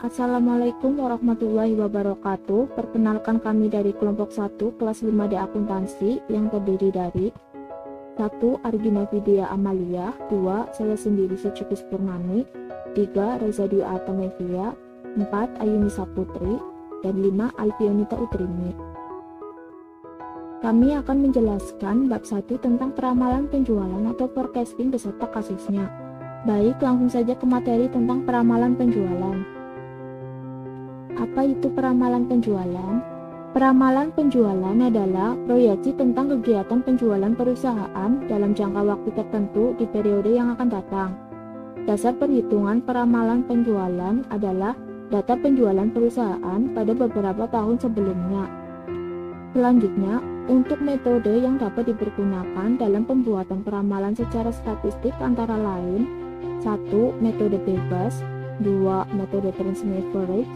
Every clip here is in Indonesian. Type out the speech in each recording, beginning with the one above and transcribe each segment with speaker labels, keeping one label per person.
Speaker 1: Assalamualaikum warahmatullahi wabarakatuh. Perkenalkan, kami dari kelompok 1 kelas 5D akuntansi yang terdiri dari 1. Argina Vidya Amalia, 2. Saya sendiri Secukis Purnami, 3. Reza Dwi Artamevia, 4. Ayuni Saputri, dan 5. Alfionita Utrimi. Kami akan menjelaskan bab 1 tentang peramalan penjualan atau forecasting beserta kasusnya. Baik, langsung saja ke materi tentang peramalan penjualan. Apa itu peramalan penjualan? Peramalan penjualan adalah proyeksi tentang kegiatan penjualan perusahaan dalam jangka waktu tertentu di periode yang akan datang. Dasar perhitungan peramalan penjualan adalah data penjualan perusahaan pada beberapa tahun sebelumnya. Selanjutnya, untuk metode yang dapat dipergunakan dalam pembuatan peramalan secara statistik antara lain: 1. Metode bebas, 2. Metode transient average,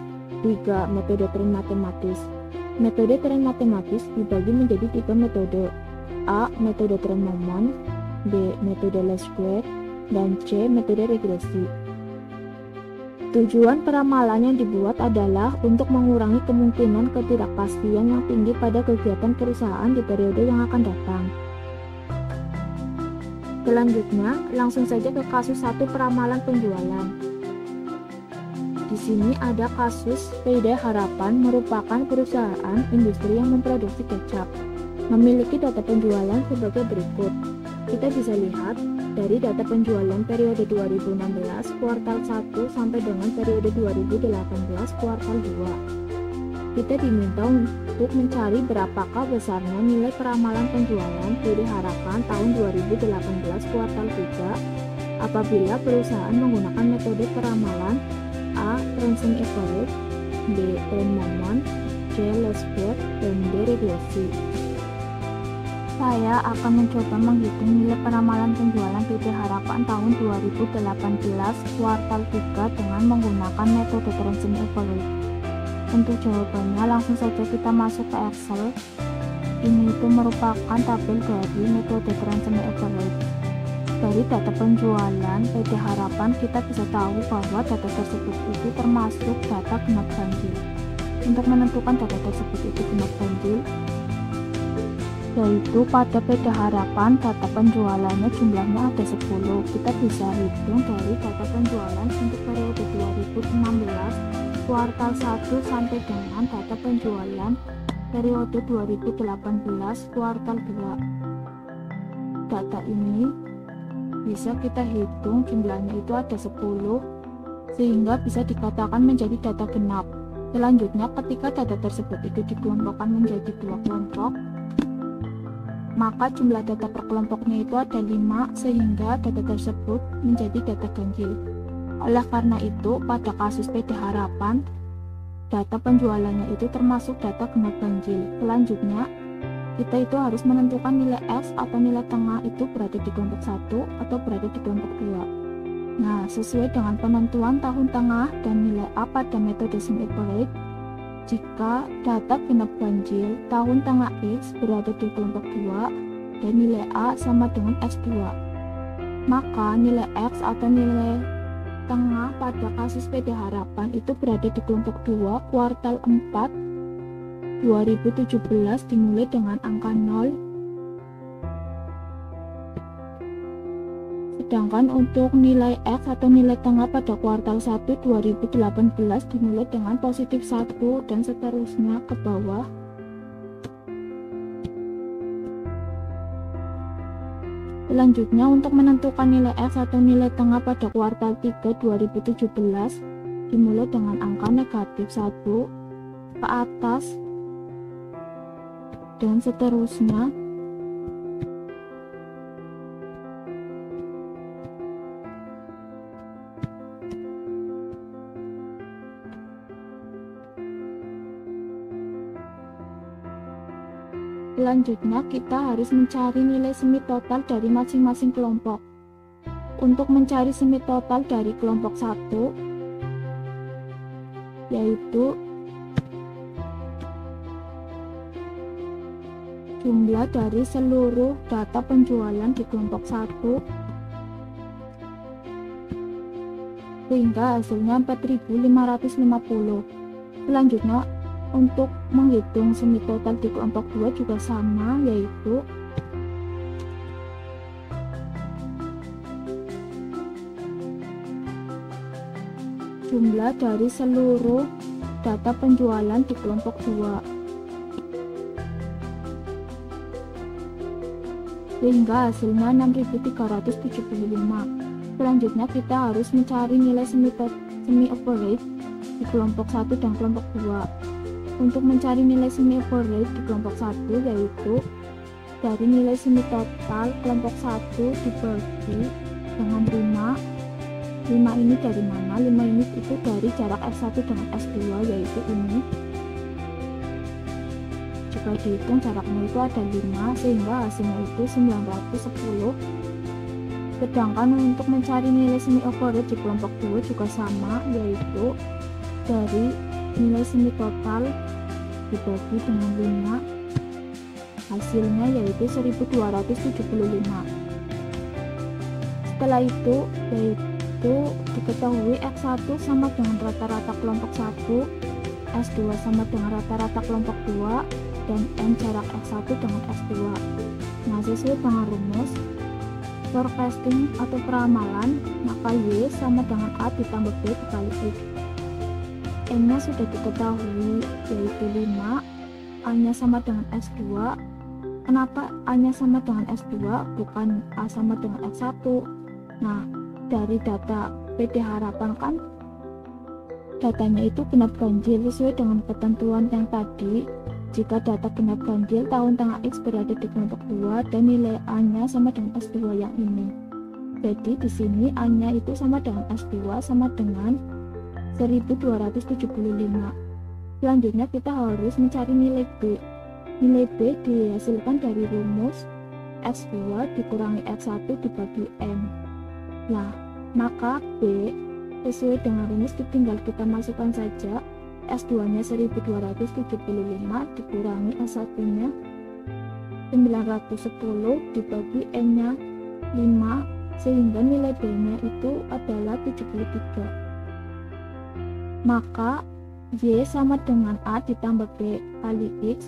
Speaker 1: 3. Metode tren matematis. Metode tren matematis dibagi menjadi 3 metode: A. Metode tren moment, B. Metode least square, dan C. Metode regresi. Tujuan peramalan yang dibuat adalah untuk mengurangi kemungkinan ketidakpastian yang tinggi pada kegiatan perusahaan di periode yang akan datang. Selanjutnya, langsung saja ke kasus 1 peramalan penjualan. Di sini ada kasus PD Harapan, merupakan perusahaan industri yang memproduksi kecap. Memiliki data penjualan sebagai berikut. Kita bisa lihat dari data penjualan periode 2016 kuartal 1 sampai dengan periode 2018 kuartal 2. Kita diminta untuk mencari berapakah besarnya nilai peramalan penjualan PD Harapan tahun 2018 kuartal 3 apabila perusahaan menggunakan metode peramalan A. Transient average, B. Trend moment, C. least square, dan D. regresi. Saya akan mencoba menghitung nilai peramalan penjualan PD Harapan tahun 2018 kuartal 3 dengan menggunakan metode Transient average. Untuk jawabannya, langsung saja kita masuk ke Excel. Ini itu merupakan tabel dari metode Transient average. Dari data penjualan PD Harapan, kita bisa tahu bahwa data tersebut itu termasuk data genap ganjil. Untuk menentukan data tersebut itu genap ganjil, yaitu pada PD Harapan data penjualannya jumlahnya ada 10. Kita bisa hitung dari data penjualan untuk periode 2016 kuartal 1 sampai dengan data penjualan periode 2018 kuartal 2. Data ini bisa kita hitung jumlahnya itu ada 10, sehingga bisa dikatakan menjadi data genap. Selanjutnya, ketika data tersebut itu dikelompokkan menjadi 2 kelompok, maka jumlah data per kelompoknya itu ada 5, sehingga data tersebut menjadi data ganjil. Oleh karena itu, pada kasus PD Harapan, data penjualannya itu termasuk data genap ganjil. Selanjutnya, kita itu harus menentukan nilai X atau nilai tengah itu berada di kelompok 1 atau berada di kelompok 2. Nah, sesuai dengan penentuan tahun tengah dan nilai A pada metode sum average, jika data genap ganjil tahun tengah X berada di kelompok 2 dan nilai A sama dengan X2, maka nilai X atau nilai tengah pada kasus PD Harapan itu berada di kelompok 2 kuartal 4 2017 dimulai dengan angka 0. Sedangkan untuk nilai X atau nilai tengah pada kuartal 1 2018 dimulai dengan positif 1 dan seterusnya ke bawah. Selanjutnya, untuk menentukan nilai X atau nilai tengah pada kuartal 3 2017 dimulai dengan angka negatif 1 ke atas dan seterusnya. Selanjutnya, kita harus mencari nilai semi total dari masing-masing kelompok. Untuk mencari semi total dari kelompok 1, yaitu jumlah dari seluruh data penjualan di kelompok 1 sehingga hasilnya 4.550. Selanjutnya untuk menghitung semi total di kelompok 2 juga sama, yaitu jumlah dari seluruh data penjualan di kelompok 2 sehingga hasilnya 6.375. Selanjutnya kita harus mencari nilai semi average di kelompok 1 dan kelompok 2. Untuk mencari nilai semi average di kelompok 1 yaitu dari nilai semi total kelompok 1 dibagi dengan 5 ini dari mana? 5 ini itu dari jarak S1 dengan S2, yaitu ini. Jika dihitung jaraknya itu ada 5, sehingga hasilnya itu 910. Sedangkan untuk mencari nilai semi average di kelompok 2 juga sama, yaitu dari nilai semi total dibagi dengan 5, hasilnya yaitu 1275. Setelah itu diketahui X1 sama dengan rata-rata kelompok 1, S2 sama dengan rata-rata kelompok 2, dan N jarak X1 dengan S2. Nah, sesuai dengan rumus forecasting atau peramalan, maka Y sama dengan A ditambah B dikali X. N nya sudah diketahui yaitu 5, A nya sama dengan S2. Kenapa A nya sama dengan S2 bukan A sama dengan X1? Nah, dari data PD Harapan kan datanya itu genap ganjil sesuai dengan ketentuan yang tadi. Jika data genap ganjil, tahun tanggal X berada di kelompok 2 dan nilai A-nya sama dengan S2 yang ini. Jadi di sini A-nya itu sama dengan S2 sama dengan 1275. Selanjutnya kita harus mencari nilai B. Nilai B dihasilkan dari rumus X2 dikurangi X1 dibagi N. Nah, maka B sesuai dengan rumus tinggal kita masukkan saja. S2 nya 1275 dikurangi S1 nya 910 dibagi N nya 5, sehingga nilai B nya itu adalah 73. Maka Y sama dengan A ditambah B kali X,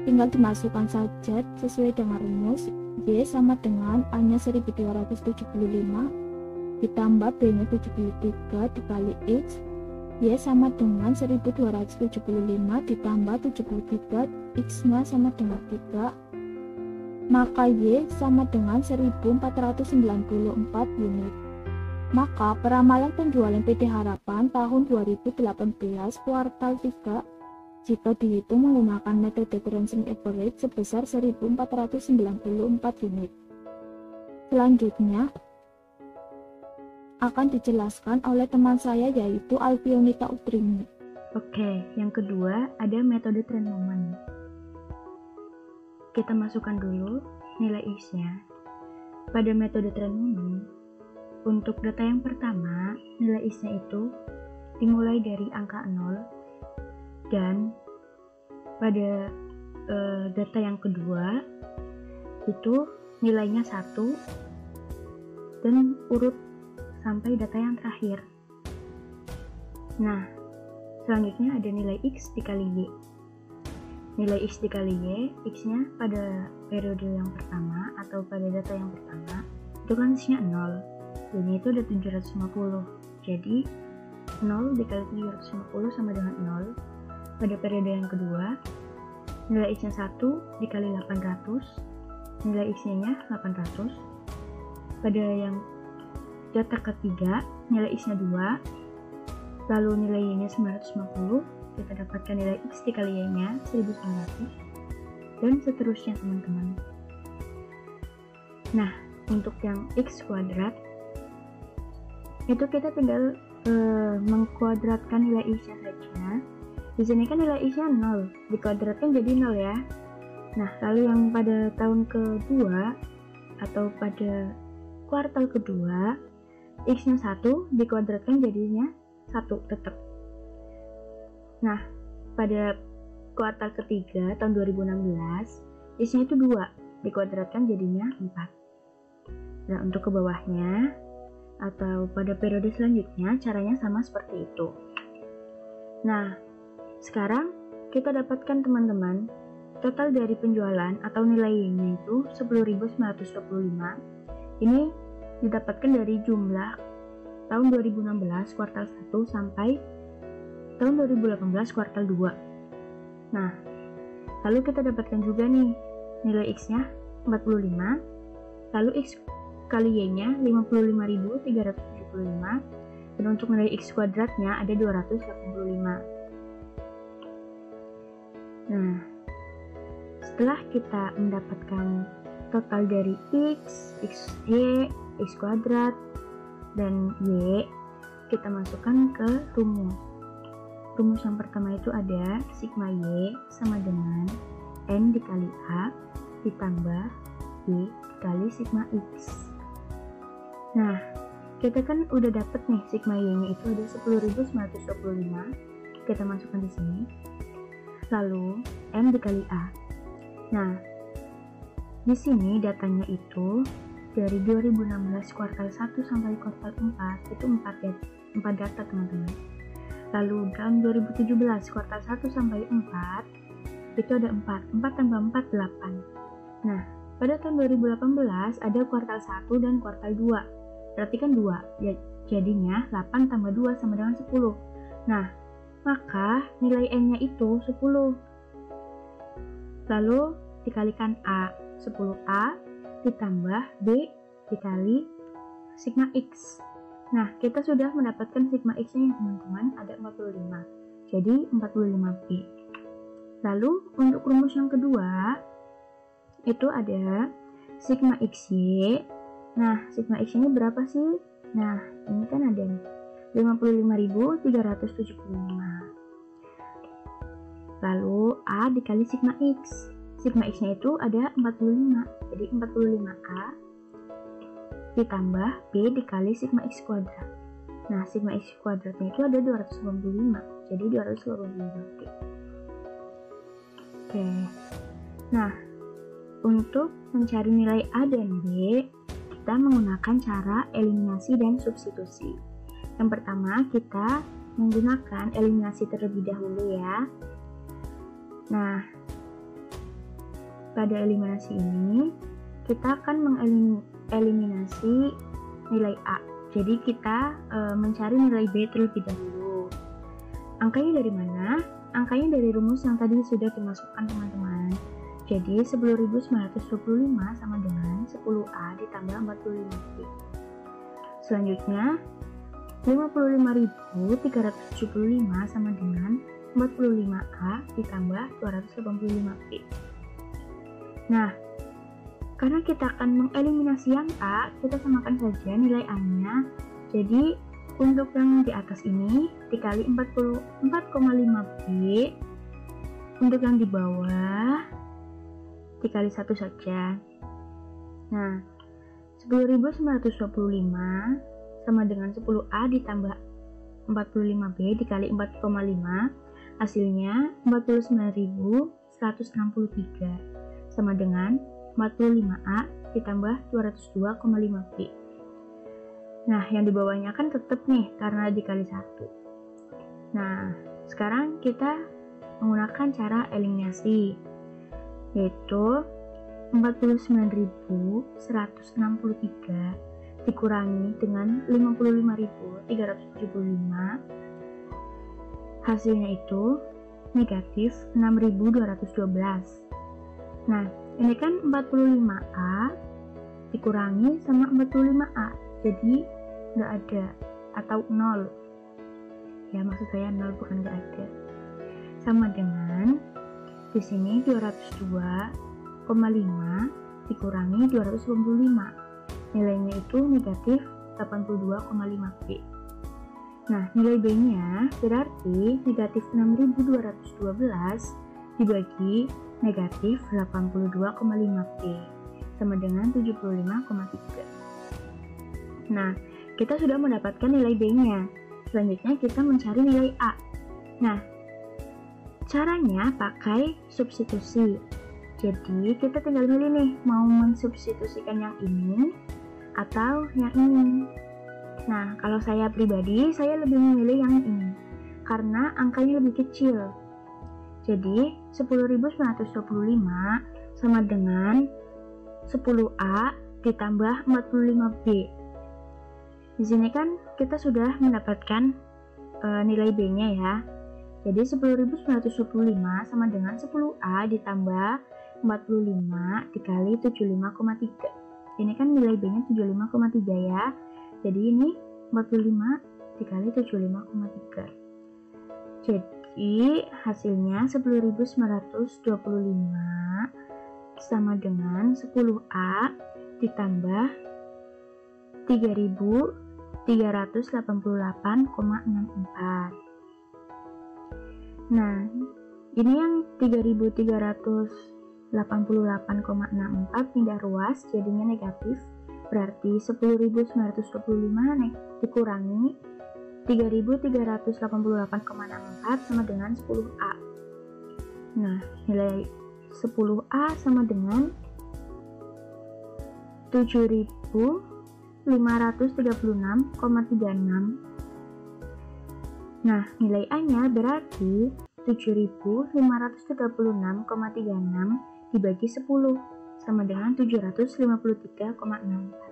Speaker 1: tinggal dimasukkan saja sesuai dengan rumus. Y sama dengan A nya 1275 ditambah B nya 73 dikali X, Y sama dengan 1275 ditambah 73, X nya sama dengan 3, maka Y sama dengan 1494 unit. Maka peramalan penjualan PD Harapan tahun 2018 kuartal 3 jika dihitung menggunakan metode Grand Semi Average sebesar 1494 unit. Selanjutnya akan dijelaskan oleh teman saya yaitu Alfionita Utrini.
Speaker 2: Oke, yang kedua ada metode trend moment. Kita masukkan dulu nilai X-nya. Pada metode trend moment, untuk data yang pertama, nilai X-nya itu dimulai dari angka 0, dan pada data yang kedua itu nilainya 1 dan urut sampai data yang terakhir. Nah, selanjutnya ada nilai X dikali Y. Nilai X dikali Y, X-nya pada periode yang pertama atau pada data yang pertama itu kan X-nya 0, dan itu ada 750. Jadi 0 dikali 750 sama dengan 0. Pada periode yang kedua, nilai X-nya 1 dikali 800, nilai X-nya 800. Pada yang data ketiga, nilai X-nya 2, lalu nilai Y-nya 950, kita dapatkan nilai X dikali Y-nya 1900, dan seterusnya teman-teman. Nah, untuk yang X kuadrat, itu kita tinggal mengkuadratkan nilai X-nya saja. Di sini kan nilai X-nya 0, dikuadratkan jadi 0 ya. Nah, lalu yang pada tahun kedua atau pada kuartal kedua, X-nya 1 dikuadratkan jadinya 1 tetap. Nah, pada kuartal ketiga tahun 2016, X-nya itu 2 dikuadratkan jadinya 4. Nah, untuk ke bawahnya atau pada periode selanjutnya caranya sama seperti itu. Nah, sekarang kita dapatkan teman-teman total dari penjualan atau nilainya itu 10.925. Ini didapatkan dari jumlah tahun 2016 kuartal 1 sampai tahun 2018 kuartal 2. Nah, lalu kita dapatkan juga nih nilai X-nya 45, lalu X kali Y-nya 55.375, dan untuk nilai X kuadratnya ada 285. Nah, setelah kita mendapatkan total dari X, XY, X kuadrat, dan Y, kita masukkan ke rumus. Rumus yang pertama itu ada sigma Y sama dengan N dikali A ditambah Y dikali sigma X. Nah, kita kan udah dapet nih sigma Y-nya itu ada 10.925. Kita masukkan di sini. Lalu M dikali A. Nah, di sini datanya itu dari 2016 kuartal 1 sampai kuartal 4 itu 4 data teman-teman. Lalu dalam 2017 kuartal 1 sampai 4 itu ada 4 tambah 4 8. Nah, pada tahun 2018 ada kuartal 1 dan kuartal 2. Berarti kan 2. Ya, jadinya 8 tambah 2 sama dengan 10. Nah, maka nilai N-nya itu 10. Lalu dikalikan A, 10A ditambah B dikali sigma X. Nah, kita sudah mendapatkan sigma X-nya teman-teman, ada 45. Jadi 45B. Lalu untuk rumus yang kedua itu ada sigma XY. Nah, sigma X ini berapa sih? Nah, ini kan ada nih 55.375. Lalu A dikali sigma X. Sigma X-nya itu ada 45. Jadi 45A ditambah B dikali sigma X kuadrat. Nah, sigma X kuadratnya itu ada 285. Jadi 285B. Oke. Nah, untuk mencari nilai A dan B, kita menggunakan cara eliminasi dan substitusi. Yang pertama, kita menggunakan eliminasi terlebih dahulu ya. Nah, pada eliminasi ini kita akan mengeliminasi nilai A. Jadi kita mencari nilai B terlebih dahulu. Angkanya dari mana? Angkanya dari rumus yang tadi sudah dimasukkan teman-teman. Jadi 10.925 sama dengan 10A ditambah 45B. Selanjutnya 55.375 sama dengan 45A ditambah 285B. Nah, karena kita akan mengeliminasi yang A, kita samakan saja nilai A-nya. Jadi untuk yang di atas ini dikali 4,5B, untuk yang di bawah dikali 1 saja. Nah, 10.925 sama dengan 10A ditambah 45B dikali 4,5, hasilnya 49.163 sama dengan 45A ditambah 202,5B. Nah, yang di bawahnya kan tetap nih karena dikali 1. Nah, sekarang kita menggunakan cara eliminasi, yaitu 49.163 dikurangi dengan 55.375, hasilnya itu negatif 6.212. Nah, ini kan 45A dikurangi sama 45A, jadi nggak ada atau 0. Ya, maksud saya 0, bukan nggak ada. Sama dengan di sini 202,5 dikurangi 295. Nilainya itu negatif 82,5B. Nah, nilai B-nya berarti negatif 6.212 dibagi negatif 82,5B sama dengan 75,3. Nah, kita sudah mendapatkan nilai B-nya. Selanjutnya kita mencari nilai A. Nah, caranya pakai substitusi. Jadi kita tinggal pilih nih, mau mensubstitusikan yang ini atau yang ini. Nah, kalau saya pribadi, saya lebih memilih yang ini karena angkanya lebih kecil. Jadi, 10.925 sama dengan 10A ditambah 45B. Di sini kan kita sudah mendapatkan nilai B-nya ya. Jadi 10.925 sama dengan 10A ditambah 45 dikali 75,3. Ini kan nilai B-nya 75,3 ya. Jadi ini 45 dikali 75,3. Jadi hasilnya 10.925 sama dengan 10A ditambah 3.388,64. Nah, ini yang 3.388,64 pindah ruas jadinya negatif. Berarti 10.925 dikurangi 3.388,64 sama dengan 10A. Nah, nilai 10A sama dengan 7.536,36. Nah, nilai A-nya berarti 7.536,36 dibagi 10 sama dengan 753,64.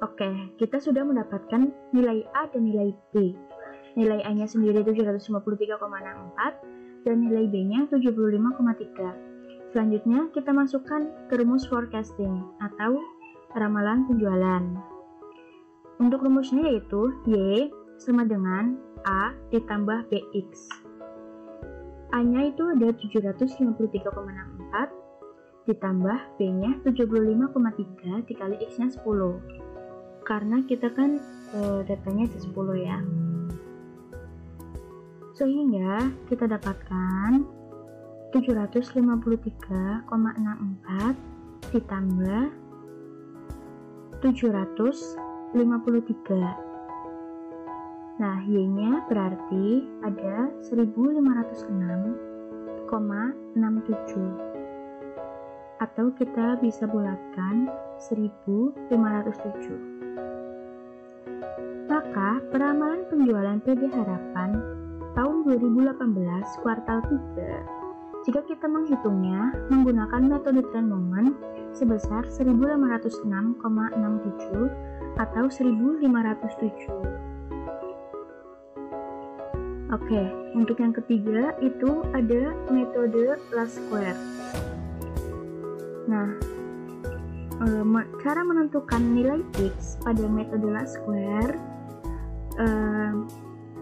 Speaker 2: Oke, kita sudah mendapatkan nilai A dan nilai B. Nilai A-nya sendiri 753,64 dan nilai B-nya 75,3. Selanjutnya kita masukkan ke rumus forecasting atau ramalan penjualan. Untuk rumusnya yaitu Y sama dengan A ditambah BX. A-nya itu ada 753,64 ditambah B-nya 75,3 dikali X-nya 10. Karena kita kan datanya ada 10 ya. Sehingga kita dapatkan 753,64 ditambah 753. Nah, Y-nya berarti ada 1506,67 atau kita bisa bulatkan 1507. Maka peramalan penjualan PD Harapan tahun 2018 kuartal 3 jika kita menghitungnya menggunakan metode trend moment sebesar 1506,67 atau 1507. Oke, untuk yang ketiga itu ada metode last square. Nah, cara menentukan nilai X pada metode last square,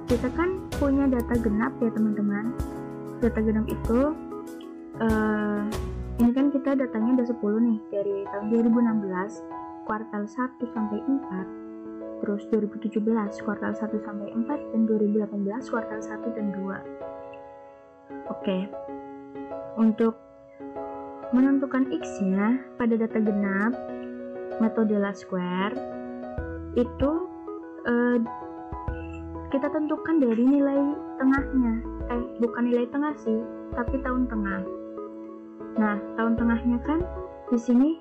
Speaker 2: kita kan punya data genap ya teman-teman. Data genap itu ini kan kita datanya ada 10 nih dari tahun 2016 kuartal 1 sampai 4, terus 2017 kuartal 1 sampai 4, dan 2018 kuartal 1 dan 2. Oke, untuk menentukan X-nya pada data genap metode last square itu kita tentukan dari nilai tengahnya, bukan nilai tengah sih, tapi tahun tengah. Nah, tahun tengahnya kan di sini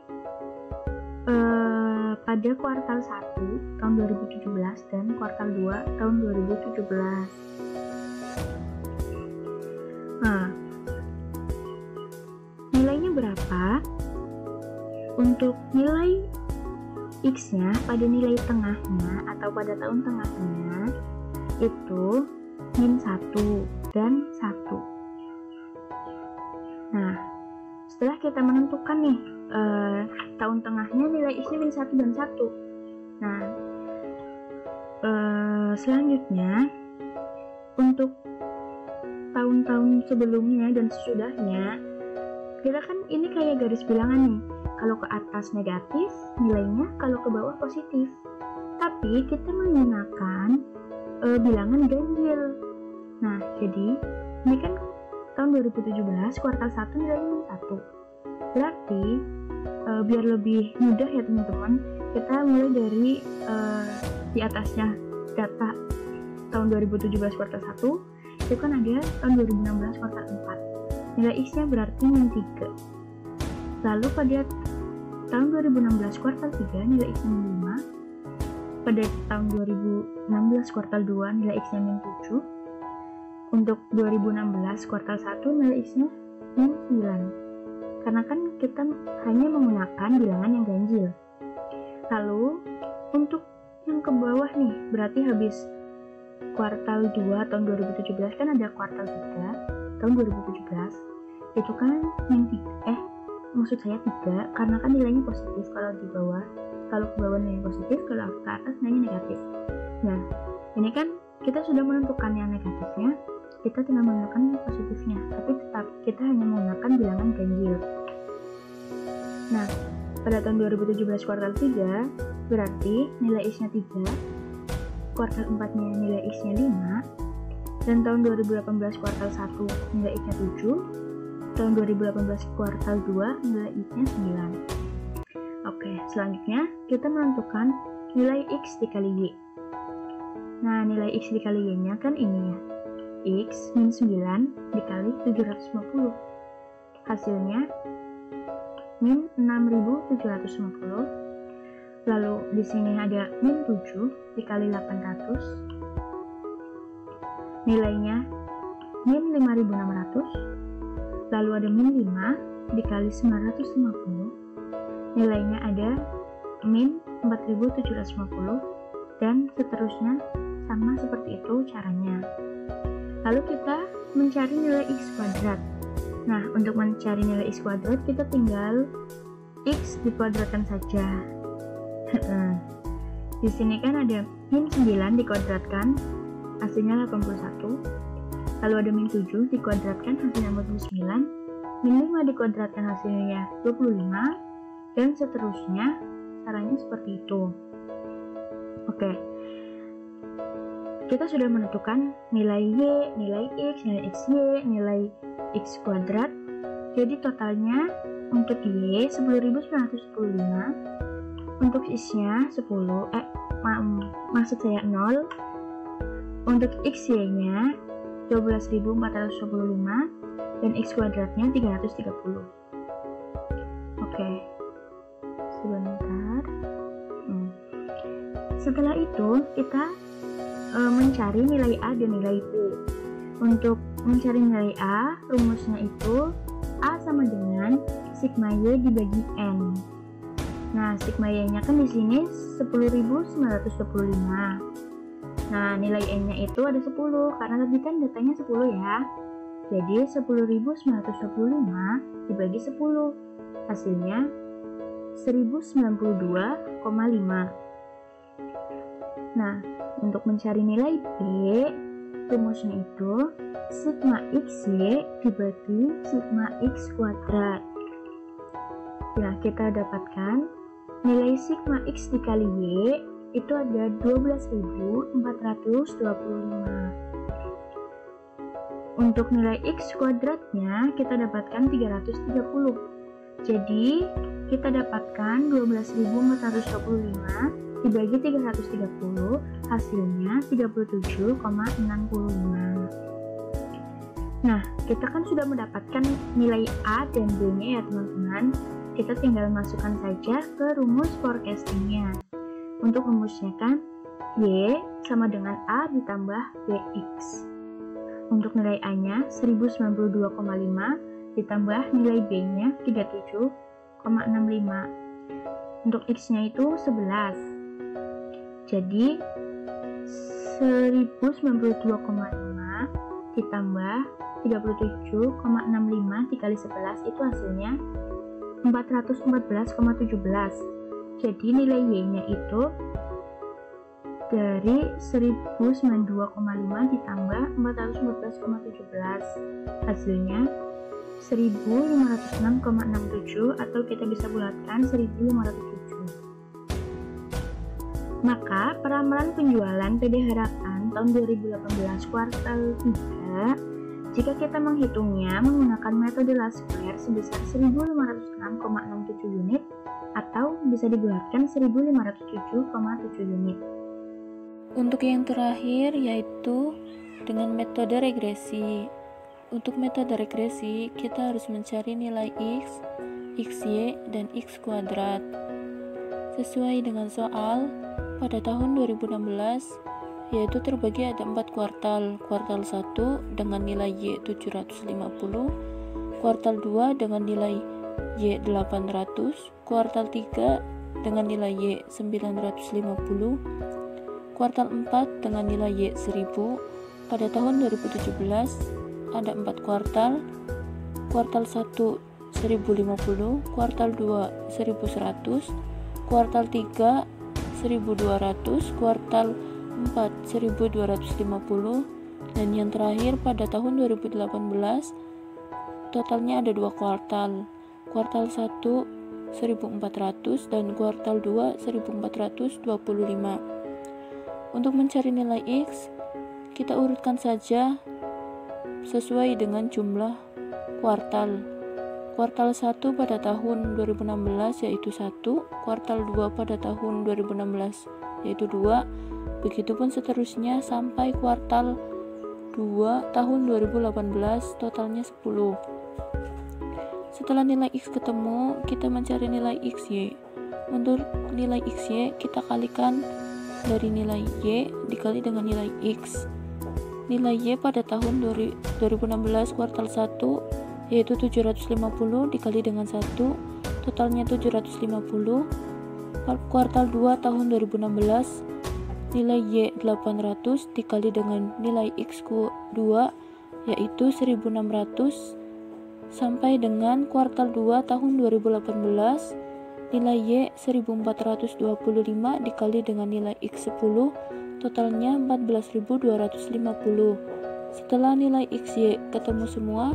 Speaker 2: pada kuartal 1 tahun 2017 dan kuartal 2 tahun 2017. Nah, nilainya berapa? Untuk nilai X-nya pada nilai tengahnya atau pada tahun tengahnya itu min 1 dan 1. Nah, setelah kita menentukan nih tahun tengahnya nilai X-nya min 1 dan 1. Nah, selanjutnya untuk tahun-tahun sebelumnya dan sesudahnya, kita kan ini kayak garis bilangan nih. Kalau ke atas negatif nilainya, kalau ke bawah positif. Tapi kita menggunakan bilangan ganjil. Nah, jadi ini kan tahun 2017 kuartal 1 nilainya min 1. Berarti biar lebih mudah ya teman-teman, kita mulai dari di atasnya data tahun 2017 kuartal 1 itu kan ada tahun 2016 kuartal 4. Nilai X-nya berarti min 3. Lalu pada tahun 2016 kuartal 3 nilai X-nya min 5. pada tahun 2016 kuartal 2 nilai X-nya min 7. Untuk 2016 kuartal 1 nilai X-nya min 9. Karena kan kita hanya menggunakan bilangan yang ganjil. Lalu untuk yang ke bawah nih, berarti habis kuartal 2 tahun 2017 kan ada kuartal 3 tahun 2017. Itu kan min 3, maksud saya 3 karena kan nilainya positif kalau di bawah. Kalau ke bawah nilainya positif, kalau ke atas nilainya negatif. Nah, ini kan kita sudah menentukan yang negatifnya, kita tinggal menentukan positifnya, tapi tetap kita hanya menggunakan bilangan ganjil. Nah, pada tahun 2017 kuartal 3, berarti nilai X-nya 3, kuartal 4-nya nilai X-nya 5, dan tahun 2018 kuartal 1 nilai X-nya 7, tahun 2018 kuartal 2 nilai X-nya 9. Oke, selanjutnya kita menentukan nilai X dikali Y. Nah, nilai X dikali Y-nya kan ini ya, X min 9 dikali 750. Hasilnya min 6750. Lalu di sini ada min 7 dikali 800. Nilainya min 5600. Lalu ada min 5 dikali 950. Nilainya ada min 4750, dan seterusnya sama seperti itu caranya. Lalu kita mencari nilai X kuadrat. Nah, untuk mencari nilai X kuadrat kita tinggal X dikuadratkan saja. Di sini kan ada min 9 dikuadratkan hasilnya 81. Lalu ada min 7 dikuadratkan hasilnya 49. Min 5 dikuadratkan hasilnya 25. Dan seterusnya, caranya seperti itu. Oke, kita sudah menentukan nilai Y, nilai X, nilai XY, nilai X kuadrat. Jadi totalnya untuk Y 10.915, untuk X-nya 10, maksud saya 0, untuk XY-nya 12.425, dan X kuadratnya 330. Oke. Sebentar. Setelah itu kita mencari nilai A dan nilai B. Untuk mencari nilai A, rumusnya itu A sama dengan sigma Y dibagi N. Nah, sigma Y-nya kan di sini 10.925. Nah, nilai N-nya itu ada 10 karena tadi kan datanya 10 ya. Jadi 10.925 dibagi 10. Hasilnya 1092,5. Nah, untuk mencari nilai B, rumusnya itu sigma XY dibagi sigma X kuadrat. Nah, kita dapatkan nilai sigma X dikali Y itu ada 12.425. Untuk nilai X kuadratnya kita dapatkan 330. Jadi, kita dapatkan 12.425 dibagi 330, hasilnya 37,65. Nah, kita kan sudah mendapatkan nilai A dan B-nya ya teman-teman. Kita tinggal masukkan saja ke rumus forecasting-nya. Untuk rumusnya kan, Y sama dengan A ditambah BX. Untuk nilai A-nya 1092,5 ditambah nilai B-nya 37,65. Untuk X-nya itu 11. Jadi 1092,5 ditambah 37,65 dikali 11 itu hasilnya 414,17. Jadi nilai Y-nya itu dari 1092,5 ditambah 414,17, hasilnya 1506,67, atau kita bisa bulatkan 1507. Maka peramalan penjualan PD Harapan tahun 2018 kuartal 3, jika kita menghitungnya menggunakan metode Laskler sebesar 1506,67 unit, atau bisa dibulatkan 1507,7 unit.
Speaker 1: Untuk yang terakhir yaitu dengan metode regresi. Untuk metode regresi, kita harus mencari nilai X, XY, dan X kuadrat. Sesuai dengan soal, pada tahun 2016 yaitu terbagi ada 4 kuartal. Kuartal 1 dengan nilai Y 750, kuartal 2 dengan nilai Y 800, kuartal 3 dengan nilai Y 950, kuartal 4 dengan nilai Y 1000. Pada tahun 2017 ada 4 kuartal. Kuartal 1 1050, kuartal 2 1100, kuartal 3 1200, kuartal 4 1250, dan yang terakhir pada tahun 2018 totalnya ada 2 kuartal. Kuartal 1 1400 dan kuartal 2 1425. Untuk mencari nilai X, kita urutkan saja sesuai dengan jumlah kuartal. Kuartal 1 pada tahun 2016 yaitu 1, kuartal 2 pada tahun 2016 yaitu 2, begitupun seterusnya sampai kuartal 2 tahun 2018 totalnya 10. Setelah nilai X ketemu, kita mencari nilai XY. Untuk nilai XY kita kalikan dari nilai Y dikali dengan nilai X. Nilai Y pada tahun 2016 kuartal 1 yaitu 750 dikali dengan 1, totalnya 750. Kuartal 2 tahun 2016 nilai Y 800 dikali dengan nilai X 2 yaitu 1600, sampai dengan kuartal 2 tahun 2018 nilai Y 1425 dikali dengan nilai X 10, totalnya 14250. Setelah nilai XY ketemu semua,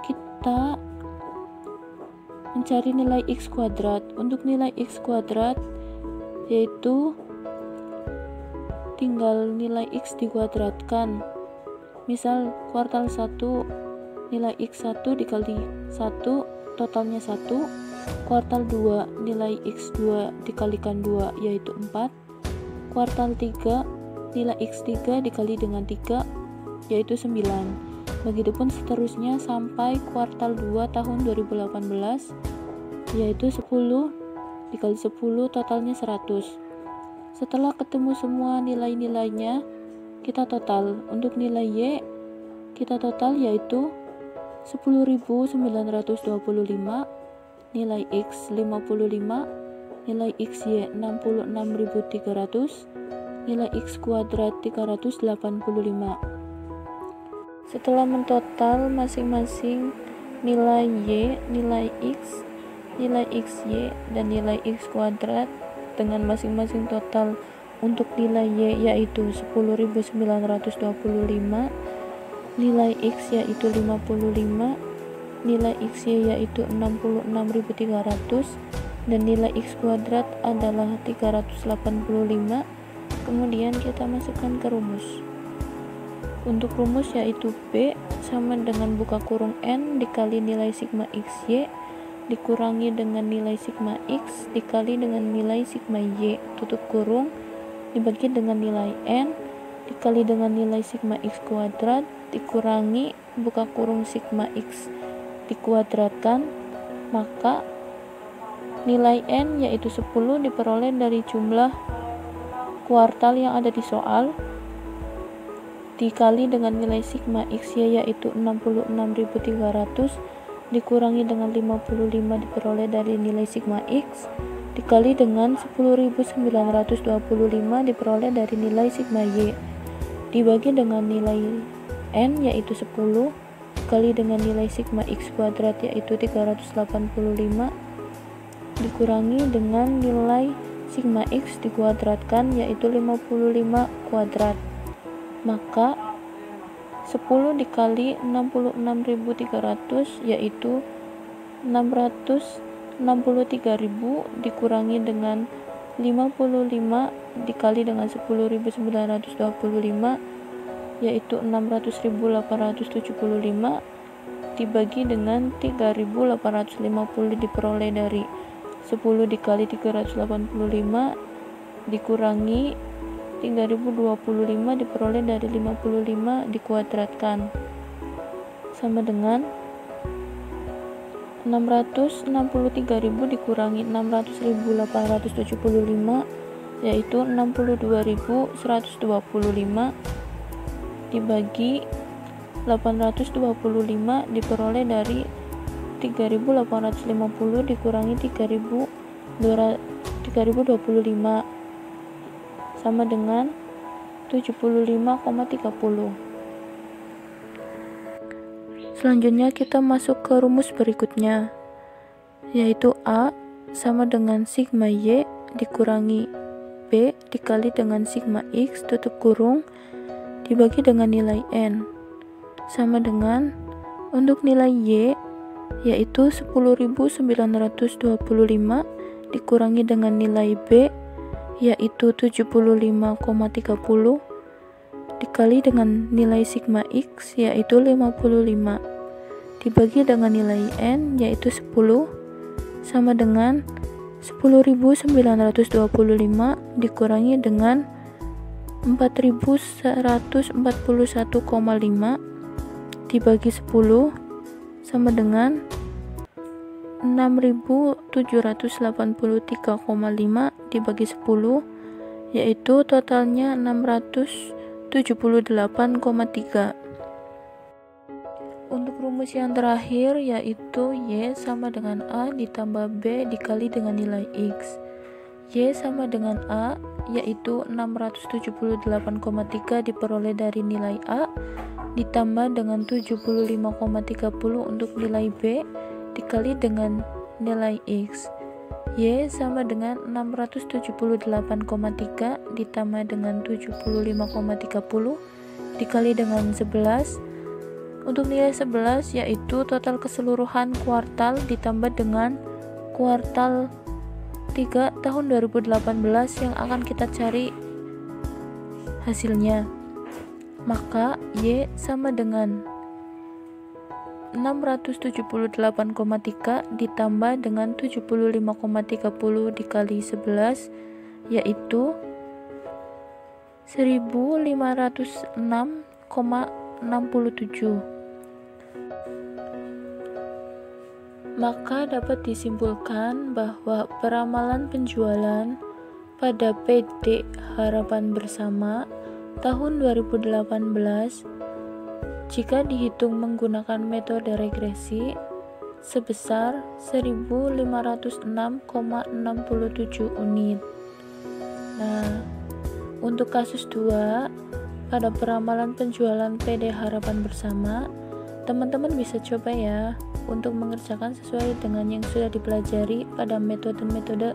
Speaker 1: kita mencari nilai X kuadrat. Untuk nilai X kuadrat yaitu tinggal nilai X dikuadratkan. Misal kuartal 1 nilai X 1 dikali 1 totalnya 1, kuartal 2 nilai X 2 dikalikan 2 yaitu 4, kuartal 3 nilai X 3 dikali dengan 3 yaitu 9. Begitupun seterusnya sampai kuartal 2 tahun 2018 yaitu 10 dikali 10 totalnya 100. Setelah ketemu semua nilai-nilainya, kita total. Untuk nilai Y kita total yaitu 10.925, nilai X 55, nilai XY 66.300, nilai X kuadrat 385. Setelah mentotal masing-masing nilai Y, nilai X, nilai XY, dan nilai X kuadrat dengan masing-masing total untuk nilai Y yaitu 10.925, nilai X yaitu 55, nilai XY yaitu 66.300, dan nilai X kuadrat adalah 385. Kemudian kita masukkan ke rumus. Untuk rumus yaitu B sama dengan buka kurung N dikali nilai sigma XY dikurangi dengan nilai sigma X dikali dengan nilai sigma Y tutup kurung dibagi dengan nilai N dikali dengan nilai sigma X kuadrat dikurangi buka kurung sigma X dikuadratkan, maka nilai N yaitu 10 diperoleh dari jumlah kuartal yang ada di soal dikali dengan nilai sigma XY yaitu 66.300 dikurangi dengan 55 diperoleh dari nilai sigma X dikali dengan 10.925 diperoleh dari nilai sigma Y dibagi dengan nilai N yaitu 10 dikali dengan nilai sigma X kuadrat yaitu 385 dikurangi dengan nilai sigma X dikuadratkan yaitu 55 kuadrat, maka 10 dikali 66.300 yaitu 663.000 dikurangi dengan 55 dikali dengan 10.925 yaitu 600.875 dibagi dengan 3.850 diperoleh dari 10 dikali 385 dikurangi 3025 diperoleh dari 55 dikuadratkan sama dengan 663.000 dikurangi 600.875 yaitu 62.125 dibagi 825 diperoleh dari 3.850 dikurangi 3.025 sama dengan 75,30. Selanjutnya kita masuk ke rumus berikutnya, yaitu A sama dengan sigma Y dikurangi B dikali dengan sigma X tutup kurung dibagi dengan nilai N sama dengan, untuk nilai Y yaitu 10.925 dikurangi dengan nilai B yaitu 75,30 dikali dengan nilai sigma X yaitu 55 dibagi dengan nilai N yaitu 10 sama dengan 10.925 dikurangi dengan 4.141,5 dibagi 10 sama dengan 6.783,5 dibagi 10 yaitu totalnya 678,3. Untuk rumus yang terakhir yaitu Y sama dengan A ditambah B dikali dengan nilai X. Y sama dengan A yaitu 678,3 diperoleh dari nilai A ditambah dengan 75,30 untuk nilai B dikali dengan nilai X. Y sama dengan 678,3 ditambah dengan 75,30 dikali dengan 11. Untuk nilai 11 yaitu total keseluruhan kuartal ditambah dengan kuartal 3 tahun 2018 yang akan kita cari hasilnya. Maka Y sama dengan 678,3 ditambah dengan 75,30 dikali 11 yaitu 1506,67. Maka dapat disimpulkan bahwa peramalan penjualan pada PD Harapan Bersama tahun 2018 jika dihitung menggunakan metode regresi sebesar 1506,67 unit. Nah, untuk kasus 2 pada peramalan penjualan PD Harapan Bersama, teman-teman bisa coba ya untuk mengerjakan sesuai dengan yang sudah dipelajari pada metode-metode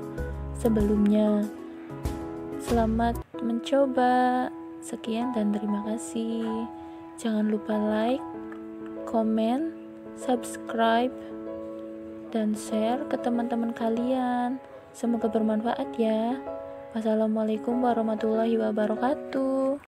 Speaker 1: sebelumnya. Selamat mencoba. Sekian dan terima kasih. Jangan lupa like, komen, subscribe, dan share ke teman-teman kalian. Semoga bermanfaat ya. Wassalamualaikum warahmatullahi wabarakatuh.